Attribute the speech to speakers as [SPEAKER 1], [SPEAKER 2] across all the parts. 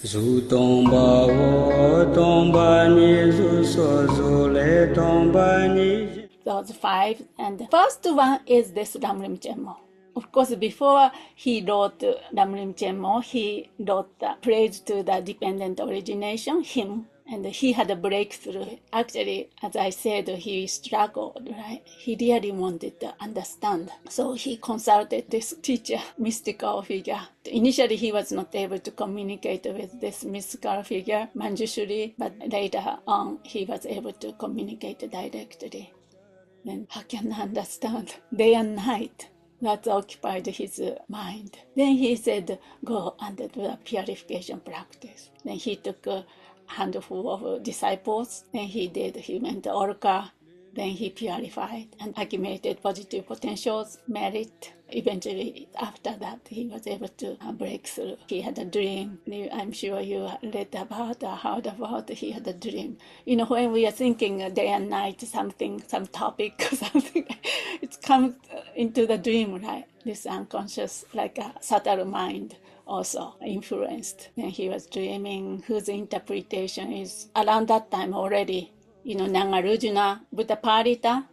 [SPEAKER 1] Zutomba wo tomba ni zuso zule tomba ni. Those five, and the first one is this Lamrim Chenmo. Of course, before he wrote Lamrim Chenmo, he wrote the praise to the dependent origination, hymn, and he had a breakthrough. Actually, as I said, he struggled, right? He really wanted to understand. So he consulted this teacher, mystical figure. Initially, he was not able to communicate with this mystical figure, Manjushri, but later on, he was able to communicate directly. Then how can I understand? Day and night. That occupied his mind. Then he said, go and do a purification practice. Then he took a handful of disciples. Then he went to Orca. Then he purified and accumulated positive potentials, merit. Eventually, after that, he was able to break through. He had a dream. I'm sure you read about or heard about he had a dream. You know, when we are thinking day and night, something, some topic, something, it comes into the dream, right? This unconscious, like a subtle mind also influenced. Then he was dreaming, whose interpretation is around that time already. You know, Nagarjuna, Buddha Parita.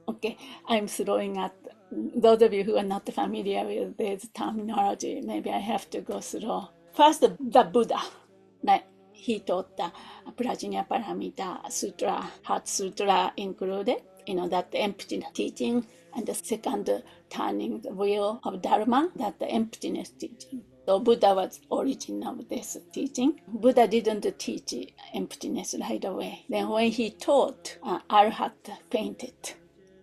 [SPEAKER 1] Okay, I'm throwing at those of you who are not familiar with this terminology. Maybe I have to go through. First, the Buddha, right? He taught the Prajnaparamita Sutra, Heart Sutra included, you know, that emptiness teaching, and the second, turning the wheel of Dharma, that the emptiness teaching. So Buddha was origin of this teaching. Buddha didn't teach emptiness right away. Then when he taught, Arhat fainted,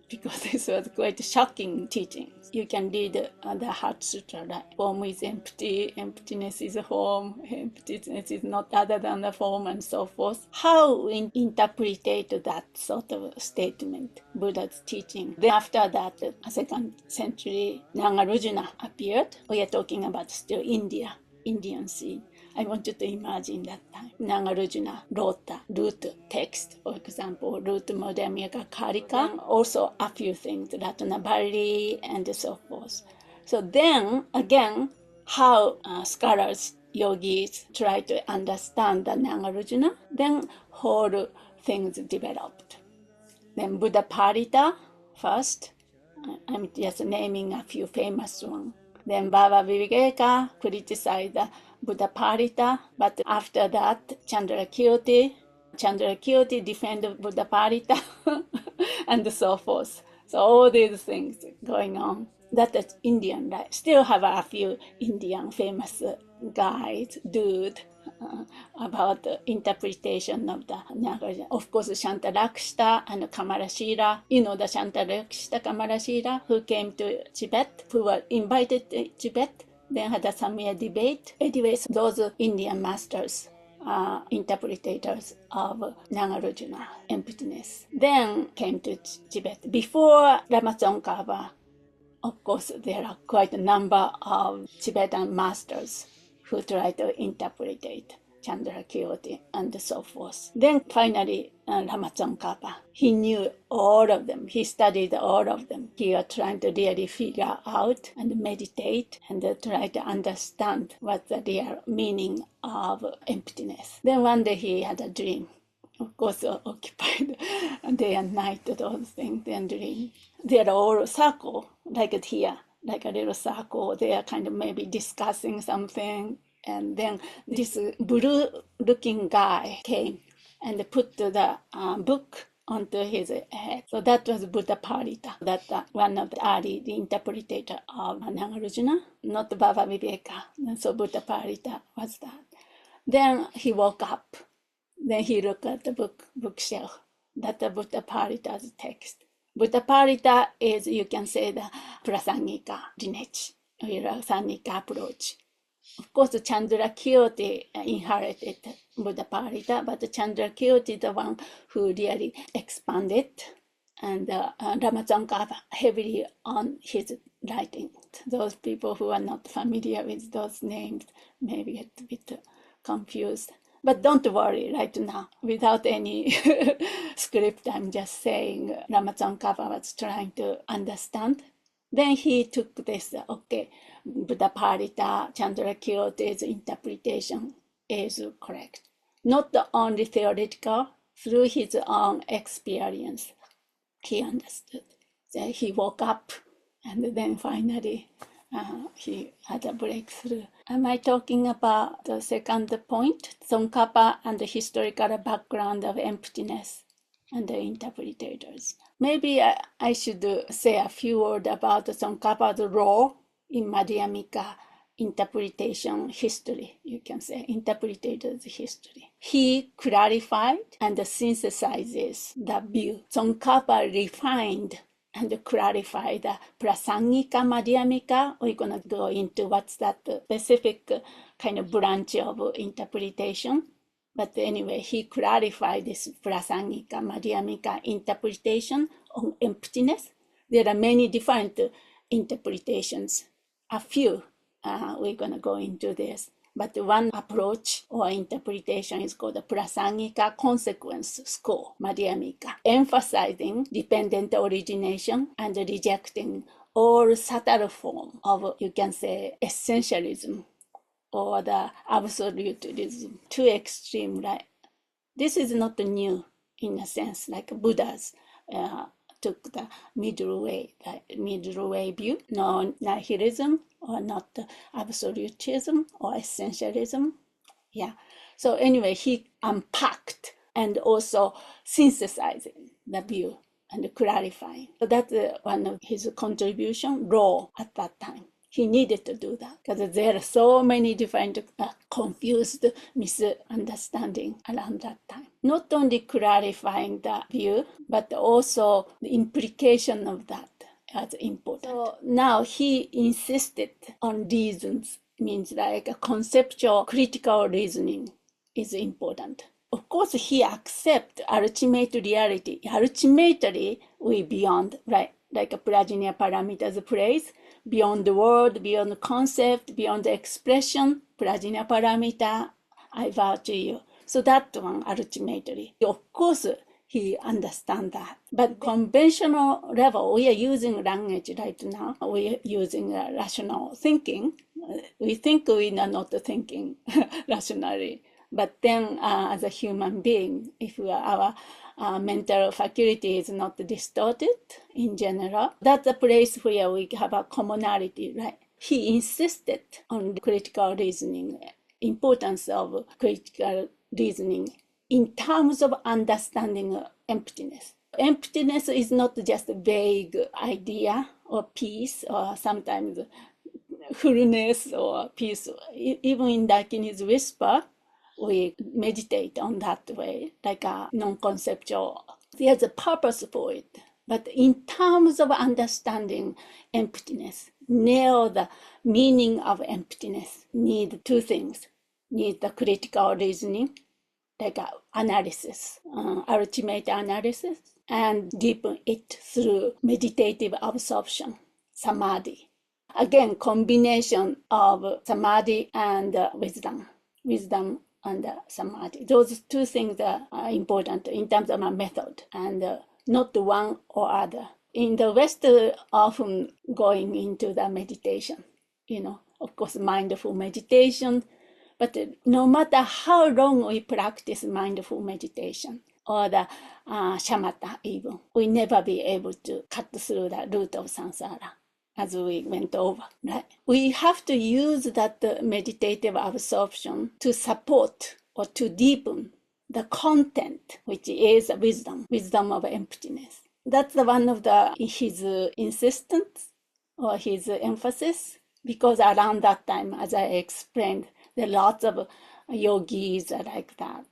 [SPEAKER 1] because this was quite shocking teaching. You can read the Heart Sutra, right? Form is empty, emptiness is a form, emptiness is not other than the form, and so forth. How we interpret that sort of statement, Buddha's teaching. Then after that, second century, Nagarjuna appeared. We are talking about still Indian scene. I want you to imagine that time. Nagarjuna wrote the root text, for example, root Madhyamaka Karika, also a few things, Ratnabali, and so forth. So then, again, how scholars, yogis try to understand the Nagarjuna, then whole things developed. Then Buddha Parita first. I'm just naming a few famous ones. Then Baba Viveka criticized the Buddha Parita, but after that, Chandrakirti defended Buddha Parita, and so forth. So all these things going on. That is Indian, right? Still have a few Indian famous guys, about the interpretation of the Nagarjuna. Of course, Shantarakshita and Kamarashila. You know the Shantarakshita, Kamarashila, who came to Tibet, who were invited to Tibet, then had a Samya debate. Anyways, those Indian masters, interpreters of Nagarjuna, emptiness. Then came to Tibet. Before Lama Tsongkhapa, of course, there are quite a number of Tibetan masters who try to interpret Chandrakirti and so forth. Then finally, Lama Tsongkhapa, he knew all of them. He studied all of them. He was trying to really figure out and meditate and try to understand what the real meaning of emptiness. Then one day he had a dream. Of course, occupied day and night, those things, and dream. They are all circle, like here, like a little circle. They are kind of maybe discussing something. And then this blue-looking guy came and put the book onto his head. So that was Buddha Parita. That one of the early interpreter of Nagarjuna, not Baba Viveka. So Buddha Parita was that. Then he woke up. Then he looked at the bookshelf. That's the Buddha Parita's text. Buddha Parita is, you can say, the Prasangika lineage, or Prasangika approach. Of course, Chandrakirti inherited Buddha Parita, but Chandrakirti is the one who really expanded, and Lama Tsongkhapa heavily on his writing. Those people who are not familiar with those names may get a bit confused. But don't worry right now, without any script, I'm just saying Lama Tsongkhapa was trying to understand. Then he took this, Buddha Parita, Chandrakirti's interpretation is correct. Not only theoretical, through his own experience, he understood. Then he woke up, and then finally he had a breakthrough. Am I talking about the second point, Tsongkhapa and the historical background of emptiness and the interpreters? Maybe I should say a few words about Tsongkhapa's role in Madhyamaka interpretation history, you can say, interpreter's history. He clarified and synthesizes the view. Tsongkhapa refined and clarify the Prasangika Madhyamaka. We're going to go into what's that specific kind of branch of interpretation. But anyway, he clarified this Prasangika Madhyamaka interpretation on emptiness. There are many different interpretations. A few, we're going to go into this. But one approach or interpretation is called the Prasangika consequence school, Madhyamaka, emphasizing dependent origination and rejecting all subtle form of, you can say, essentialism or the absolutism, too extreme, right? This is not new in a sense, like Buddha's took the middle way view, no nihilism or not absolutism or essentialism. Yeah. So anyway, he unpacked and also synthesizing the view and clarifying. So that's one of his contribution role at that time. He needed to do that because there are so many different confused misunderstanding around that time. Not only clarifying the view, but also the implication of that as important. So now he insisted on reasons, means like a conceptual critical reasoning is important. Of course, he accepts ultimate reality. Ultimately, we beyond, right? Like a Prajna Paramita's phrase, beyond the word, beyond the concept, beyond the expression, Prajna Paramita, I vow to you. So that one, ultimately. Of course, he understands that. But conventional level, we are using language right now. We are using rational thinking. We think we are not thinking rationally. But then as a human being, if our mental faculty is not distorted in general, that's a place where we have a commonality, right? He insisted on critical reasoning, importance of critical reasoning in terms of understanding emptiness. Emptiness is not just a vague idea or peace or sometimes fullness or peace. Even in Dakini's whisper, we meditate on that way, like a non-conceptual. There's a purpose for it. But in terms of understanding emptiness, nail the meaning of emptiness, need two things. Need the critical reasoning, like analysis, ultimate analysis, and deepen it through meditative absorption, samadhi. Again, combination of samadhi and wisdom and samadhi. Those two things are important in terms of my method, and not one or other. In the West, often going into the meditation, of course, mindful meditation, but no matter how long we practice mindful meditation, or the shamatha even, we never be able to cut through the root of samsara, as we went over, right? We have to use that meditative absorption to support or to deepen the content, which is wisdom of emptiness. That's one of his insistence or his emphasis, because around that time, as I explained, there are lots of yogis are like that,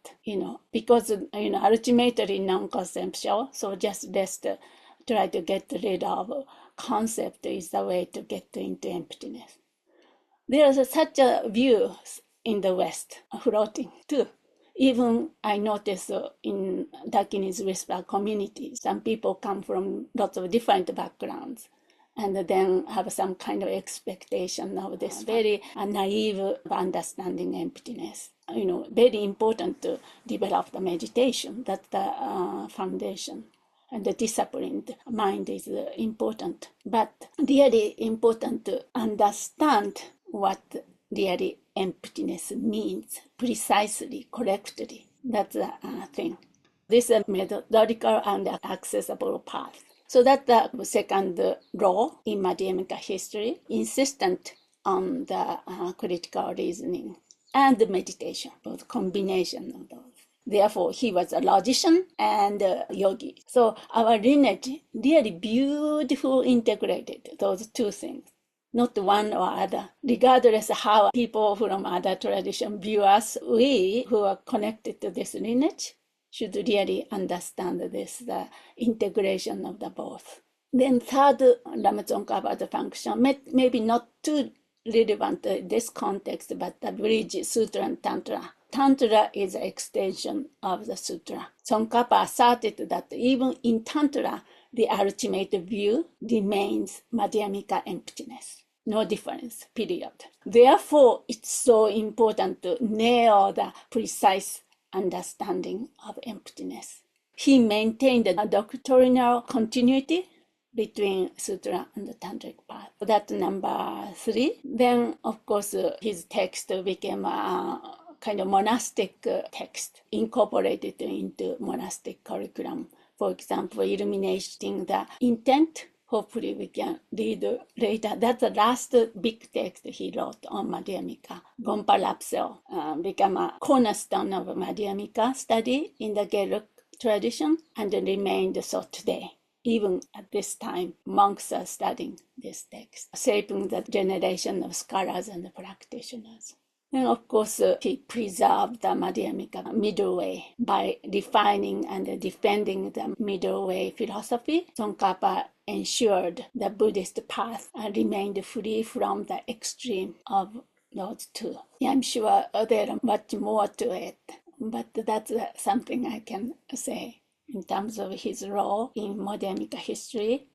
[SPEAKER 1] because, ultimately non-conceptual, so just try to get rid of concept is the way to get into emptiness. There is such a view in the West floating too. Even I notice in Dakini's whisper community, some people come from lots of different backgrounds and then have some kind of expectation of this very naive understanding emptiness. Very important to develop the meditation. That's the foundation. And the disciplined mind is important. But really important to understand what really emptiness means precisely, correctly. That's the thing. This is a methodological and accessible path. So that's the second law in Madhyamaka history, insistent on the critical reasoning and the meditation, or the combination of those. Therefore, he was a logician and a yogi. So our lineage really beautifully integrated those two things, not one or other. Regardless how people from other traditions view us, we who are connected to this lineage should really understand this, the integration of the both. Then third, Lama Tsongkhapa's function, maybe not too relevant in this context, but the bridge Sutra and Tantra. Tantra is an extension of the Sutra. Tsongkhapa asserted that even in Tantra, the ultimate view remains Madhyamaka emptiness. No difference, period. Therefore, it's so important to nail the precise understanding of emptiness. He maintained a doctrinal continuity between Sutra and the Tantric path. That's number 3. Then, of course, his text became a kind of monastic text, incorporated into monastic curriculum. For example, illuminating the intent. Hopefully we can read later. That's the last big text he wrote on Madhyamaka. Gompa Lapsel became a cornerstone of Madhyamaka study in the Gelug tradition and remained so today. Even at this time, monks are studying this text, shaping the generation of scholars and practitioners. And of course, he preserved the Madhyamaka middle way by refining and defending the middle way philosophy. Tsongkhapa ensured the Buddhist path remained free from the extreme of those two. I'm sure there are much more to it, but that's something I can say in terms of his role in Madhyamaka history.